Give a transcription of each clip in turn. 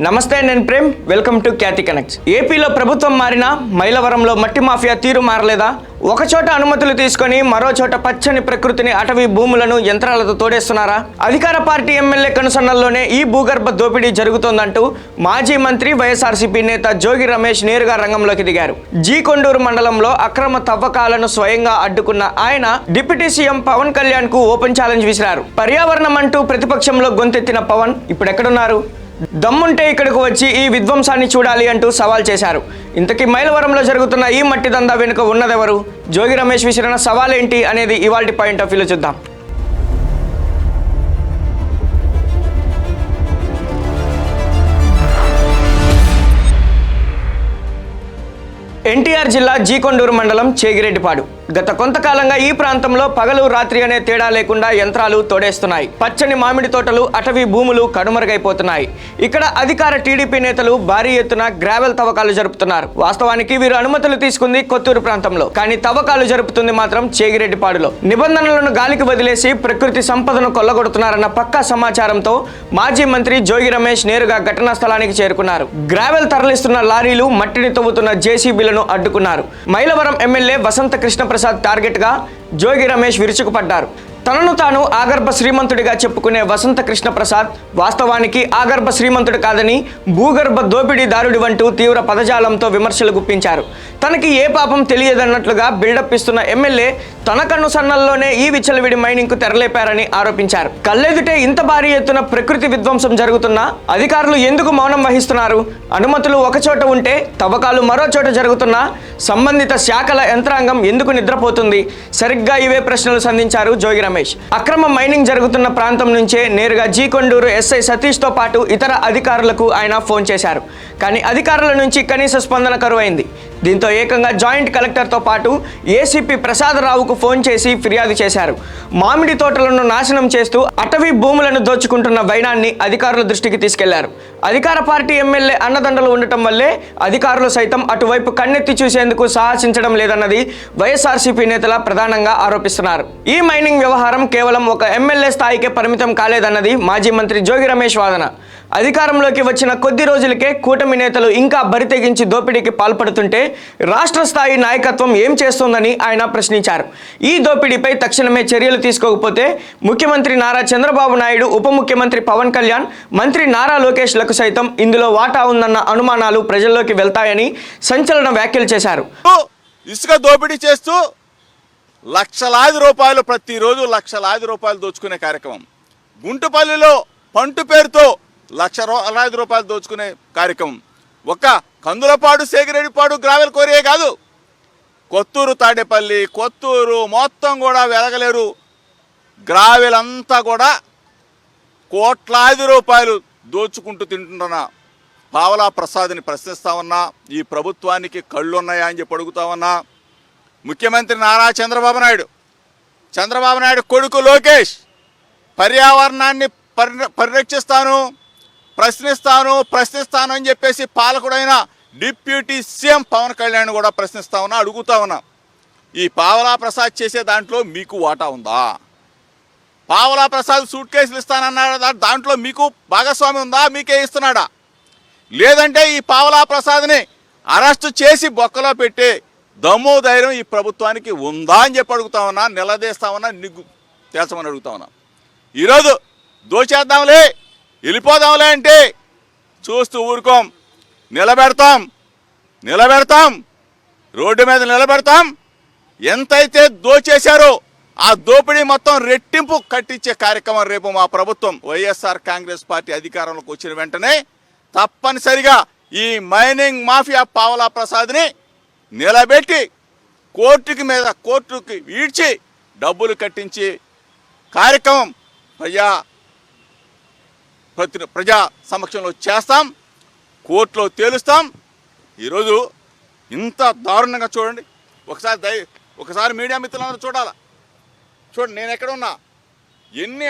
నమస్తే, నేను Prem. Welcome to Khyati connects. ఏపీలో ప్రభుత్వం మారినా మైలవరంలో మట్టి మాఫియా తీరు మారలేదా? ఒక చోట అనుమతులు తీసుకొని మరో చోట పచ్చని ప్రకృతిని, అటవీ భూములను యంత్రాలతో తోడేస్తున్నారా? అధికార పార్టీ ఎమ్మెల్యే కనుసన్నల్లోనే ఈ భూగర్భ దోపిడీ జరుగుతోందంటూ మాజీ మంత్రి వైఎస్ఆర్సీపీ నేత జోగి రమేష్ నేరుగా రంగంలోకి దిగారు. కొండూరు మండలంలో అక్రమ తవ్వకాలను స్వయంగా అడ్డుకున్న ఆయన డిప్యూటీ సీఎం పవన్ కళ్యాణ్ కు ఓపెన్ ఛాలెంజ్ విసిరారు. పర్యావరణం అంటూ ప్రతిపక్షంలో గొంతెత్తిన పవన్ ఇప్పుడు ఎక్కడున్నారు? దమ్ముంటే ఇక్కడకు వచ్చి ఈ విధ్వంసాన్ని చూడాలి అంటూ సవాల్ చేశారు. ఇంతకీ మైలవరంలో జరుగుతున్న ఈ మట్టి దందా వెనుక ఉన్నదెవరు? జోగి రమేష్ విసిరిన సవాల్ ఏంటి అనేది ఇవాల్టి పాయింట్ ఆఫ్ వ్యూలో చూద్దాం. ఎన్టీఆర్ జిల్లా కొండూరు మండలం చేగిరెడ్డిపాడు. గత కొంతకాలంగా ఈ ప్రాంతంలో పగలు రాత్రి అనే తేడా లేకుండా యంత్రాలు తోడేస్తున్నాయి. పచ్చని మామిడి తోటలు, అటవీ భూములు కనుమరుగైపోతున్నాయి. ఇక్కడ అధికార టీడీపీ నేతలు భారీ ఎత్తున గ్రావెల్ తవ్వకాలు జరుపుతున్నారు. వాస్తవానికి వీరు అనుమతులు తీసుకుంది కొత్తూరు ప్రాంతంలో, కానీ తవ్వకాలు జరుపుతుంది మాత్రం చేగిరెడ్డిపాడులో. నిబంధనలను గాలికి వదిలేసి ప్రకృతి సంపదను కొల్లగొడుతున్నారన్న పక్కా సమాచారంతో మాజీ మంత్రి జోగి రమేష్ నేరుగా ఘటనా స్థలానికి చేరుకున్నారు. గ్రావెల్ తరలిస్తున్న లారీలు, మట్టిని తవ్వుతున్న జేసీబీలను అడ్డుకున్నారు. మైలవరం ఎమ్మెల్యే వసంత కృష్ణ ప్రసాద్ టార్గెట్ గా జోగి రమేష్ విరుచుకుపడ్డారు. తనను తాను ఆగర్భ శ్రీమంతుడిగా చెప్పుకునే వసంత కృష్ణ ప్రసాద్ వాస్తవానికి ఆగర్భ శ్రీమంతుడు కాదని భూగర్భ దోపిడీదారుడి వంటూ తీవ్ర పదజాలంతో విమర్శలు గుప్పించారు. తనకి ఏ పాపం తెలియదన్నట్లుగా బిల్డప్ ఇస్తున్న ఎమ్మెల్యే తన కన్ను సన్నల్లోనే ఈ విచ్చలవిడి మైనింగ్ కు తెరలేపారని ఆరోపించారు. కళ్ళెదుటే ఇంత భారీ ఎత్తున ప్రకృతి విధ్వంసం జరుగుతున్నా అధికారులు ఎందుకు మౌనం వహిస్తున్నారు? అనుమతులు ఒకచోట ఉంటే తవ్వకాలు మరో చోట జరుగుతున్నా సంబంధిత శాఖల యంత్రాంగం ఎందుకు నిద్రపోతుంది? సరిగ్గా ఇవే ప్రశ్నలు సంధించారు జోగి రమేష్. అక్రమ మైనింగ్ జరుగుతున్న ప్రాంతం నుంచే నేరుగా కొండూరు ఎస్ఐ సతీష్ తో పాటు ఇతర అధికారులకు ఆయన ఫోన్ చేశారు. కానీ అధికారుల నుంచి కనీస స్పందన కరువైంది. దీంతో ఏకంగా జాయింట్ కలెక్టర్తో పాటు ఏసీపీ ప్రసాదరావుకు ఫోన్ చేసి ఫిర్యాదు చేశారు. మామిడి తోటలను నాశనం చేస్తూ అటవీ భూములను దోచుకుంటున్న వైనాన్ని అధికారుల దృష్టికి తీసుకెళ్లారు. అధికార పార్టీ ఎమ్మెల్యే అండదండలు ఉండటం వల్లే అధికారులు సైతం అటువైపు కన్నెత్తి చూసేందుకు సాహసించడం లేదన్నది వైఎస్ఆర్సీపీ నేతల ప్రధానంగా ఆరోపిస్తున్నారు. ఈ మైనింగ్ వ్యవహారం కేవలం ఒక ఎమ్మెల్యే స్థాయికే పరిమితం కాలేదన్నది మాజీ మంత్రి జోగి రమేష్ వాదన. అధికారంలోకి వచ్చిన కొద్ది రోజులకే కూటమి నేతలు ఇంకా బరితెగించి దోపిడీకి పాల్పడుతుంటే రాష్ట్ర స్థాయి నాయకత్వం ఏం చేస్తోందని ఆయన ప్రశ్నించారు. ఈ దోపిడీపై తక్షణమే చర్యలు తీసుకోకపోతే ముఖ్యమంత్రి నారా చంద్రబాబు నాయుడు, ఉప ముఖ్యమంత్రి పవన్ కళ్యాణ్, మంత్రి నారా లోకేష్లకు సైతం ఇందులో వాటా ఉందన్న అనుమానాలు ప్రజల్లోకి వెళ్తాయని సంచలన వ్యాఖ్యలు చేశారు. ఇసుక దోపిడీ చేస్తూ లక్షలాది రూపాయలు, ప్రతిరోజు లక్షలాది రూపాయలు దోచుకునే కార్యక్రమం. గుంటుపల్లిలో పంటు పేరుతో లక్షలాది రూపాయలు దోచుకునే కార్యక్రమం. ఒక్క కందులపాడు, సేగిరెడ్డిపాడు గ్రావెల్ కోరియే కాదు, కొత్తూరు, తాడేపల్లి, కొత్తూరు మొత్తం కూడా వెలగలేరు గ్రావెల్ అంతా కూడా కోట్లాది రూపాయలు దోచుకుంటూ తింటున్న పావలా ప్రసాద్ని ప్రశ్నిస్తా ఉన్నా. ఈ ప్రభుత్వానికి కళ్ళున్నాయా అని చెప్పి అడుగుతా ఉన్నా. ముఖ్యమంత్రి నారా చంద్రబాబు నాయుడు కొడుకు లోకేష్ పర్యావరణాన్ని పరిరక్షిస్తాను, ప్రశ్నిస్తాను అని చెప్పేసి పాలకుడైన డిప్యూటీ సీఎం పవన్ కళ్యాణ్ కూడా అడుగుతా ఉన్నా. ఈ పావలా ప్రసాద్ చేసే దాంట్లో మీకు వాటా ఉందా? పావలా ప్రసాద్ సూట్ కేసులు ఇస్తానన్నాడు, దాంట్లో మీకు భాగస్వామి ఉందా? మీకే ఇస్తున్నాడా? లేదంటే ఈ పావలా ప్రసాద్ని అరెస్టు చేసి బొక్కలో పెట్టే దమ్ము ధైర్యం ఈ ప్రభుత్వానికి ఉందా అని చెప్పి అడుగుతా ఉన్నా. నిలదీస్తా ఉన్నా, నిగ్గు తేల్చమని అడుగుతా ఉన్నా. ఈరోజు దోచేద్దాంలే, వెళ్ళిపోదాంలే అంటే చూస్తూ ఊరుకోం. నిలబెడతాం, రోడ్డు మీద నిలబెడతాం. ఎంతైతే దోచేశారో ఆ దోపిడీ మొత్తం రెట్టింపు కట్టించే కార్యక్రమం రేపు మా ప్రభుత్వం వైఎస్ఆర్ కాంగ్రెస్ పార్టీ అధికారంలోకి వచ్చిన వెంటనే తప్పనిసరిగా ఈ మైనింగ్ మాఫియా పావలా ప్రసాద్ని నిలబెట్టి కోర్టుకి ఈడ్చి డబ్బులు కట్టించి కార్యక్రమం ప్రజా సమక్షంలో చేస్తాం, కోర్టులో తేలుస్తాం. ఈరోజు ఇంత దారుణంగా చూడండి. ఒకసారి మీడియా మిత్రులందరూ చూడండి నేను ఎక్కడ ఉన్నా, ఎన్ని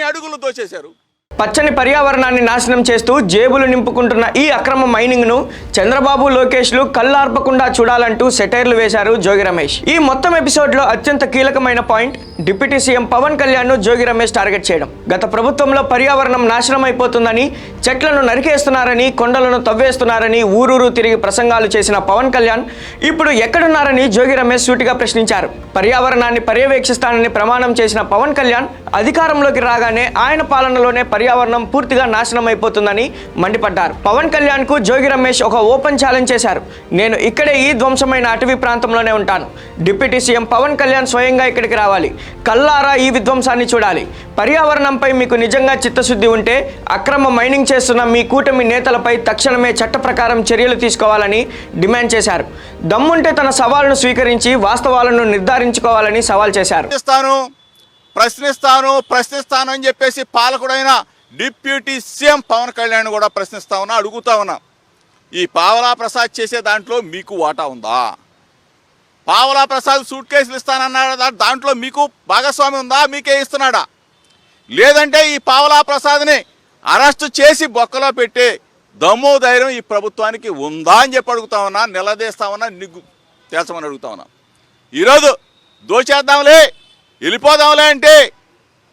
అడుగులు దోచేశారు. పచ్చని పర్యావరణాన్ని నాశనం చేస్తూ జేబులు నింపుకుంటున్న ఈ అక్రమ మైనింగ్ను చంద్రబాబు లోకేష్లు కళ్ళార్పకుండా చూడాలంటూ సెటైర్లు వేశారు జోగి రమేష్. ఈ మొత్తం ఎపిసోడ్లో అత్యంత కీలకమైన point deputy CM Pawan కళ్యాణ్ను Jogi Ramesh target చేయడం. గత ప్రభుత్వంలో పర్యావరణం నాశనం అయిపోతుందని, చెట్లను నరికేస్తున్నారని, కొండలను తవ్వేస్తున్నారని ఊరూరు తిరిగి ప్రసంగాలు చేసిన పవన్ కళ్యాణ్ ఇప్పుడు ఎక్కడున్నారని జోగి రమేష్ సూటిగా ప్రశ్నించారు. పర్యావరణాన్ని పర్యవేక్షిస్తానని ప్రమాణం చేసిన పవన్ కళ్యాణ్ అధికారంలోకి రాగానే ఆయన పాలనలోనే పర్యావరణం పూర్తిగా నాశనం అయిపోతుందని మండిపడ్డారు. పవన్ కళ్యాణ్ కు జోగి రమేష్ ఒక ఓపెన్ ఛాలెంజ్ చేశారు. నేను ఇక్కడే ఈ ధ్వంసమైన అటవీ ప్రాంతంలోనే ఉంటాను. డిప్యూటీ సీఎం పవన్ కళ్యాణ్ స్వయంగా ఇక్కడికి రావాలి, కల్లారా ఈ విధ్వంసాన్ని చూడాలి. పర్యావరణంపై మీకు నిజంగా చిత్తశుద్ధి ఉంటే అక్రమ మైనింగ్ చేస్తున్న మీ కూటమి నేతలపై తక్షణమే చట్ట ప్రకారం చర్యలు తీసుకోవాలని డిమాండ్ చేశారు. దమ్ముంటే తన సవాల్ను స్వీకరించి వాస్తవాలను నిర్ధారించుకోవాలని సవాల్ చేశారు. ప్రశ్నిస్తాను అని చెప్పేసి పాలకుడైన డిప్యూటీ సీఎం పవన్ కళ్యాణ్ కూడా అడుగుతా ఉన్నా. ఈ పావలా ప్రసాద్ చేసే దాంట్లో మీకు వాటా ఉందా? పావలా ప్రసాద్ సూట్ కేసులు ఇస్తానన్నాడా? దాంట్లో మీకు భాగస్వామి ఉందా? మీకే ఇస్తున్నాడా? లేదంటే ఈ పావలా ప్రసాద్ని అరెస్టు చేసి బొక్కలో పెట్టే దమ్ము ధైర్యం ఈ ప్రభుత్వానికి ఉందా అని చెప్పి అడుగుతా ఉన్నా. నిలదీస్తామన్నా, నిగ్గు తేల్చమని అడుగుతా ఉన్నా. ఈరోజు దోచేద్దాంలే, వెళ్ళిపోదాంలే అంటే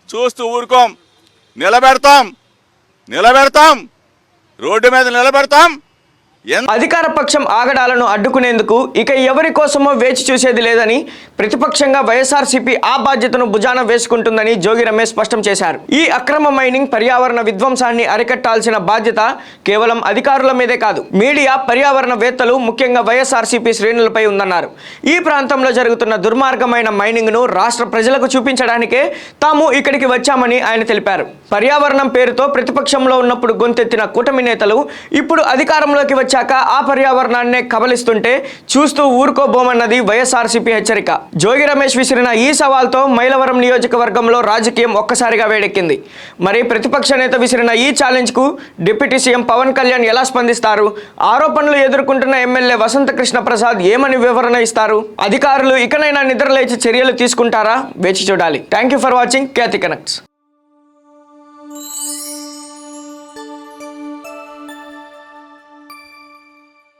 చూస్తూ ఊరుకోం. నిలబెడతాం, రోడ్డు మీద నిలబెడతాం. అధికార పక్షం ఆగడాలను అడ్డుకునేందుకు ఇక ఎవరి కోసమో వేచి చూసేది లేదని, ప్రతిపక్షంగా వైఎస్ఆర్సీపీ ఆ బాధ్యతను భుజాన వేసుకుంటుందని జోగి రమేష్ స్పష్టం చేశారు. ఈ అక్రమ మైనింగ్ పర్యావరణ విధ్వంసాన్ని అరికట్టాల్సిన బాధ్యత కేవలం అధికారుల మీదే కాదు, మీడియా, పర్యావరణవేత్తలు, ముఖ్యంగా వైఎస్ఆర్సీపీ శ్రేణులపై ఉందన్నారు. ఈ ప్రాంతంలో జరుగుతున్న దుర్మార్గమైన మైనింగ్ను రాష్ట్ర ప్రజలకు చూపించడానికే తాము ఇక్కడికి వచ్చామని ఆయన తెలిపారు. పర్యావరణం పేరుతో ప్రతిపక్షంలో ఉన్నప్పుడు గొంతెత్తిన కూటమి నేతలు ఇప్పుడు అధికారంలోకి వచ్చాక ఆ పర్యావరణాన్నే కబలిస్తుంటే చూస్తూ ఊరుకోబోమన్నది వైఎస్ఆర్సీపీ హెచ్చరిక. జోగి రమేష్ విసిరిన ఈ సవాల్తో మైలవరం నియోజకవర్గంలో రాజకీయం ఒక్కసారిగా వేడెక్కింది. మరి ప్రతిపక్ష నేత విసిరిన ఈ ఛాలెంజ్కు డిప్యూటీ సీఎం పవన్ కళ్యాణ్ ఎలా స్పందిస్తారు? ఆరోపణలు ఎదుర్కొంటున్న ఎమ్మెల్యే వసంతకృష్ణ ప్రసాద్ ఏమని వివరణ ఇస్తారు? అధికారులు ఇకనైనా నిద్రలేచి చర్యలు తీసుకుంటారా? వేచి చూడాలి. Thank you for watching Khyati connects.